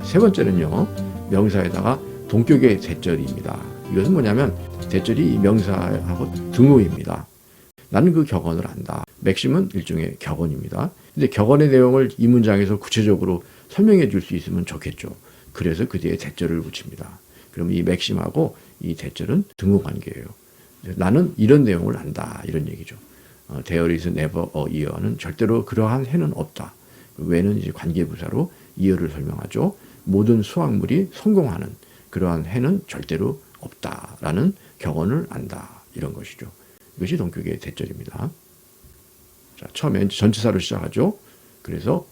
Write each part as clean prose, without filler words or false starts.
세 번째는요, 명사에다가 동격의 대절입니다. 이것은 뭐냐면 대절이 명사하고 등호입니다. 나는 그 격언을 안다. 맥심은 일종의 격언입니다. 근데 격언의 내용을 이 문장에서 구체적으로 설명해 줄 수 있으면 좋겠죠. 그래서 그 뒤에 대절을 붙입니다. 그럼 이 맥심하고 이 대절은 등호 관계예요. 나는 이런 내용을 안다, 이런 얘기죠. There is never a year는 절대로 그러한 해는 없다. 왜는 이제 관계부사로 year를 설명하죠. 모든 수확물이 성공하는 그러한 해는 절대로 없다라는 격언을 안다, 이런 것이죠. 이것이 동격의 대절입니다. 자, 처음에 전치사로 시작하죠. 그래서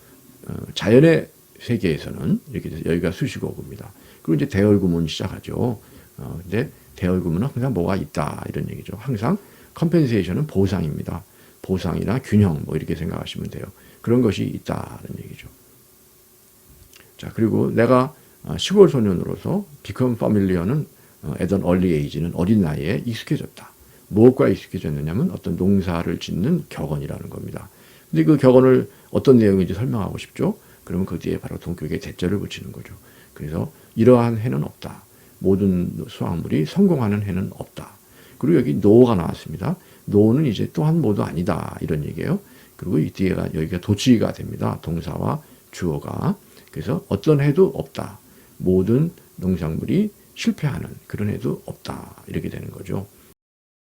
자연의 세계에서는 이렇게 돼서 여기가 수식어구입니다. 그리고 이제 대얼구문 시작하죠. 근데 대얼구문은 항상 뭐가 있다, 이런 얘기죠. 항상 컴펜세이션은 보상입니다. 보상이나 균형 뭐 이렇게 생각하시면 돼요. 그런 것이 있다는 얘기죠. 자, 그리고 내가 시골 소년으로서 become familiar는 at an early age는 어린 나이에 익숙해졌다. 무엇과 익숙해졌느냐면 어떤 농사를 짓는 격언이라는 겁니다. 근데 그 격언을 어떤 내용인지 설명하고 싶죠? 그러면 그 뒤에 바로 동격의 대절을 붙이는 거죠. 그래서 이러한 해는 없다. 모든 수확물이 성공하는 해는 없다. 그리고 여기 no가 나왔습니다. no는 이제 또한 뭐도 아니다, 이런 얘기예요. 그리고 이 뒤에가 여기가 도치가 됩니다. 동사와 주어가. 그래서 어떤 해도 없다. 모든 농작물이 실패하는 그런 해도 없다, 이렇게 되는 거죠.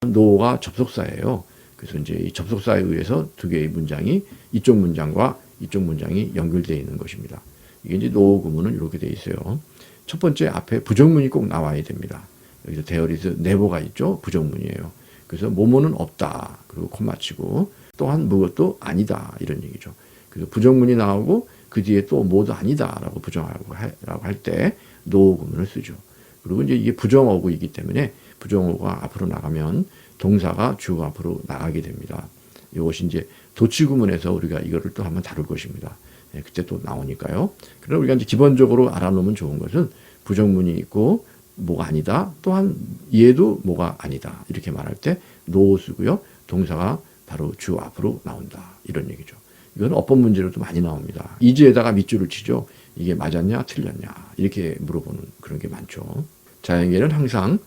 no가 접속사예요. 그래서 이제 이 접속사에 의해서 두 개의 문장이 이쪽 문장과 이쪽 문장이 연결되어 있는 것입니다. 이게 이제 no 구문은 이렇게 되어 있어요. 첫 번째 앞에 부정문이 꼭 나와야 됩니다. 여기서 there is never가 있죠. 부정문이에요. 그래서 뭐뭐는 없다. 그리고 콤마 치고 또한 무엇도 아니다, 이런 얘기죠. 그래서 부정문이 나오고 그 뒤에 또 뭐도 아니다라고 부정하고 할 때 no 구문을 쓰죠. 그리고 이제 이게 부정어구이기 때문에 부정어구가 앞으로 나가면 동사가 주 앞으로 나가게 됩니다. 이것이 이제 도치구문에서 우리가 이거를 또 한번 다룰 것입니다. 예, 그때 또 나오니까요. 그럼 우리가 이제 기본적으로 알아놓으면 좋은 것은 부정문이 있고 뭐가 아니다. 또한 얘도 뭐가 아니다. 이렇게 말할 때 no 쓰고요. 동사가 바로 주 앞으로 나온다, 이런 얘기죠. 이건 어법 문제로도 많이 나옵니다. 이즈에다가 밑줄을 치죠. 이게 맞았냐 틀렸냐 이렇게 물어보는 그런 게 많죠. 자연계는 항상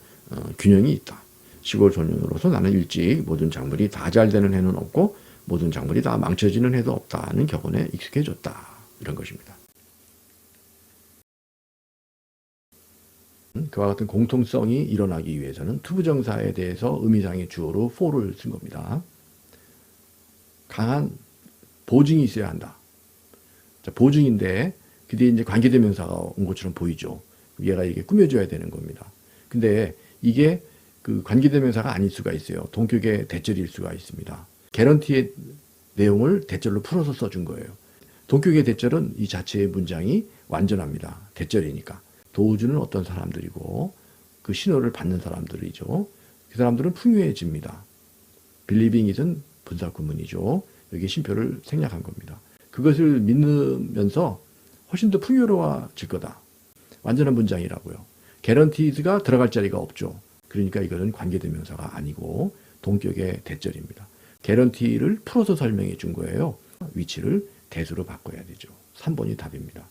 균형이 있다. 시골 소년으로서 나는 일찍 모든 작물이 다 잘 되는 해는 없고 모든 작물이 다 망쳐지는 해도 없다는 격언에 익숙해졌다, 이런 것입니다. 그와 같은 공통성이 일어나기 위해서는 투부정사에 대해서 의미상의 주어로 for를 쓴 겁니다. 강한 보증이 있어야 한다. 자, 보증인데 그 뒤에 이제 관계대명사가 온 것처럼 보이죠. 얘가 이게 꾸며줘야 되는 겁니다. 근데 이게 그 관계대명사가 아닐 수가 있어요. 동격의 대절일 수가 있습니다. 개런티의 내용을 대절로 풀어서 써준 거예요. 동격의 대절은 이 자체의 문장이 완전합니다. 대절이니까. 도우주는 어떤 사람들이고 그 신호를 받는 사람들이죠. 그 사람들은 풍요해집니다. believing it은 분사구문이죠. 여기 쉼표를 생략한 겁니다. 그것을 믿으면서 훨씬 더 풍요로워질 거다. 완전한 문장이라고요. guaranteed가 들어갈 자리가 없죠. 그러니까 이거는 관계대명사가 아니고 동격의 대절입니다. guarantee를 풀어서 설명해 준 거예요. 위치를 대수로 바꿔야 되죠. 3번이 답입니다.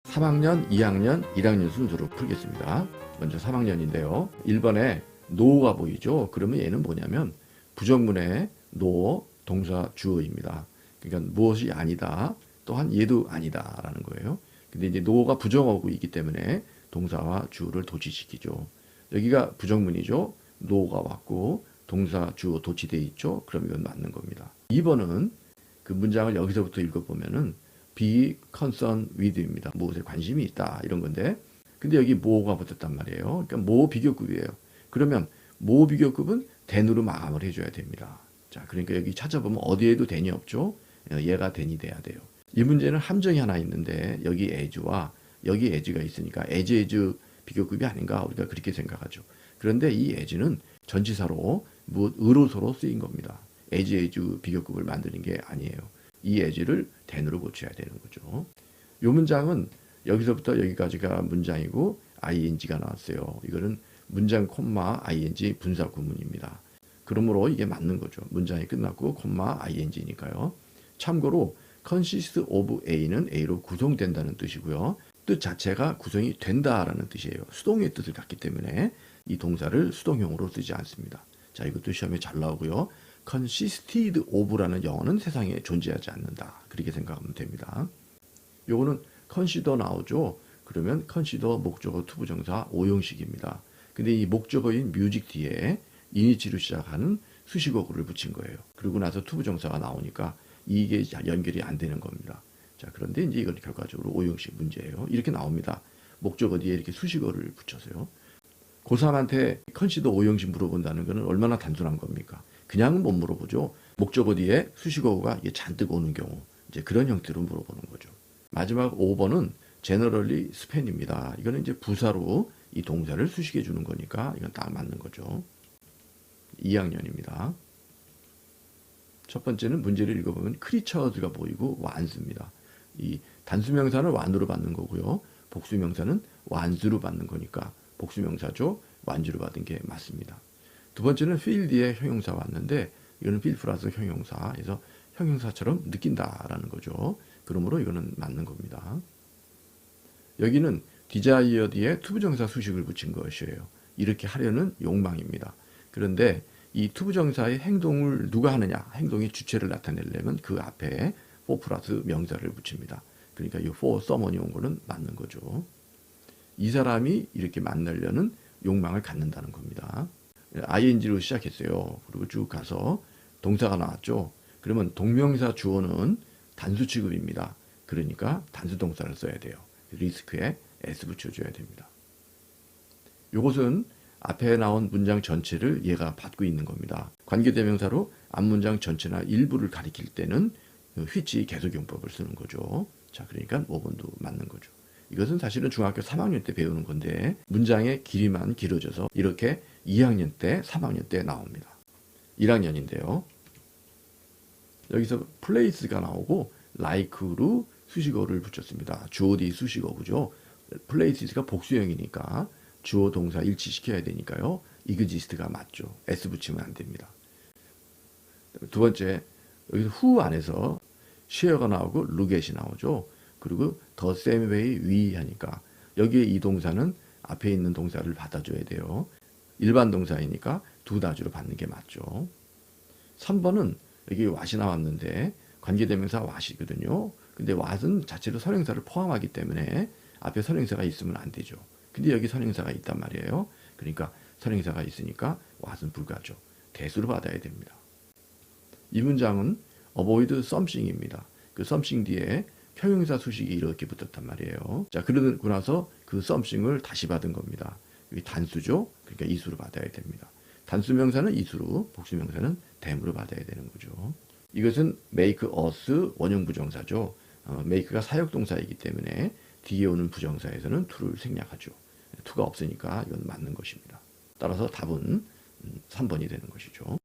3학년, 2학년, 1학년 순서로 풀겠습니다. 먼저 3학년인데요. 1번에 no가 보이죠. 그러면 얘는 뭐냐면 부정문의 no, 동사 주어입니다. 그러니까 무엇이 아니다. 또한 얘도 아니다 라는 거예요. 근데 이제 no가 부정어구이기 때문에 동사와 주어를 도치시키죠. 여기가 부정문이죠. no가 왔고 동사 주어 도치되어 있죠. 그럼 이건 맞는 겁니다. 2번은 그 문장을 여기서부터 읽어보면은 be concerned with입니다. 무엇에 관심이 있다 이런 건데, 근데 여기 뭐가 붙었단 말이에요. 그러니까 뭐 비교급이에요. 그러면 뭐 비교급은 then으로 마감을 해줘야 됩니다. 자, 그러니까 여기 찾아보면 어디에도 then이 없죠. 얘가 then이 돼야 돼요. 이 문제는 함정이 하나 있는데 여기 as와 여기 as가 있으니까 as 비교급이 아닌가 우리가 그렇게 생각하죠. 그런데 이 as는 전치사로 의로서로 쓰인 겁니다. as 비교급을 만드는 게 아니에요. 이 as를 then으로 고쳐야 되는 거죠. 이 문장은 여기서부터 여기까지가 문장이고 ing가 나왔어요. 이거는 문장 콤마 ing 분사 구문입니다. 그러므로 이게 맞는 거죠. 문장이 끝났고 콤마 ing니까요. 참고로 consist of A는 A로 구성된다는 뜻이고요. 뜻 자체가 구성이 된다라는 뜻이에요. 수동의 뜻을 갖기 때문에 이 동사를 수동형으로 쓰지 않습니다. 자, 이것도 시험에 잘 나오고요. consisted of라는 영어는 세상에 존재하지 않는다. 그렇게 생각하면 됩니다. 요거는 consider 나오죠. 그러면 consider 목적어 투부정사 5형식입니다. 근데 이 목적어인 music 뒤에 이니치로 시작하는 수식어구를 붙인 거예요. 그리고 나서 투부정사가 나오니까 이게 연결이 안 되는 겁니다. 자, 그런데 이제 이건 결과적으로 5형식 문제예요. 이렇게 나옵니다. 목적어 뒤에 이렇게 수식어를 붙여서요. 고3한테 컨시더 5형식 물어본다는 것은 얼마나 단순한 겁니까? 그냥은 못 물어보죠. 목적어 뒤에 수식어가 이게 잔뜩 오는 경우, 이제 그런 형태로 물어보는 거죠. 마지막 5번은 generally span입니다. 이거는 이제 부사로 이 동사를 수식해 주는 거니까 이건 딱 맞는 거죠. 2학년입니다. 첫 번째는 문제를 읽어보면 creatures가 보이고 완수입니다. 이 단수명사는 완으로 받는 거고요. 복수명사는 완수로 받는 거니까 복수명사죠. 완주로 받은 게 맞습니다. 두 번째는 feel 뒤에 형용사 왔는데 이거는 feel 플러스 형용사. 그래서 형용사처럼 느낀다라는 거죠. 그러므로 이거는 맞는 겁니다. 여기는 desire 뒤에 투부정사 수식을 붙인 것이에요. 이렇게 하려는 욕망입니다. 그런데 이 투부정사의 행동을 누가 하느냐, 행동의 주체를 나타내려면 그 앞에 for 플러스 명사를 붙입니다. 그러니까 이 for someone이 온 거는 맞는 거죠. 이 사람이 이렇게 만나려는 욕망을 갖는다는 겁니다. ing로 시작했어요. 그리고 쭉 가서 동사가 나왔죠. 그러면 동명사 주어는 단수 취급입니다. 그러니까 단수 동사를 써야 돼요. 리스크에 s 붙여줘야 됩니다. 이것은 앞에 나온 문장 전체를 얘가 받고 있는 겁니다. 관계대명사로 앞문장 전체나 일부를 가리킬 때는 which 계속용법을 쓰는 거죠. 자, 그러니까 5번도 맞는 거죠. 이것은 사실은 중학교 3학년 때 배우는 건데 문장의 길이만 길어져서 이렇게 2학년 때, 3학년 때 나옵니다. 1학년인데요. 여기서 place가 나오고 like로 수식어를 붙였습니다. 주어 뒤 수식어구죠. places가 복수형이니까 주어 동사 일치시켜야 되니까요. exist가 맞죠. s 붙이면 안 됩니다. 두 번째, 여기서 who 안에서 share가 나오고 lookat이 나오죠. 그리고 the same way we 하니까 여기에 이 동사는 앞에 있는 동사를 받아줘야 돼요. 일반 동사이니까 두 다주로 받는 게 맞죠. 3번은 여기 what이 나왔는데 관계대명사 what이거든요. 근데 what은 자체로 선행사를 포함하기 때문에 앞에 선행사가 있으면 안 되죠. 근데 여기 선행사가 있단 말이에요. 그러니까 선행사가 있으니까 what은 불가죠. 대수로 받아야 됩니다. 이 문장은 avoid something입니다. 그 something 뒤에 형용사 수식이 이렇게 붙었단 말이에요. 자, 그러고 나서 그 something을 다시 받은 겁니다. 여기 단수죠. 그러니까 이수로 받아야 됩니다. 단수명사는 이수로, 복수명사는 댐으로 받아야 되는 거죠. 이것은 make us 원형 부정사죠. make가 사역동사이기 때문에 뒤에 오는 부정사에서는 to를 생략하죠. to가 없으니까 이건 맞는 것입니다. 따라서 답은 3번이 되는 것이죠.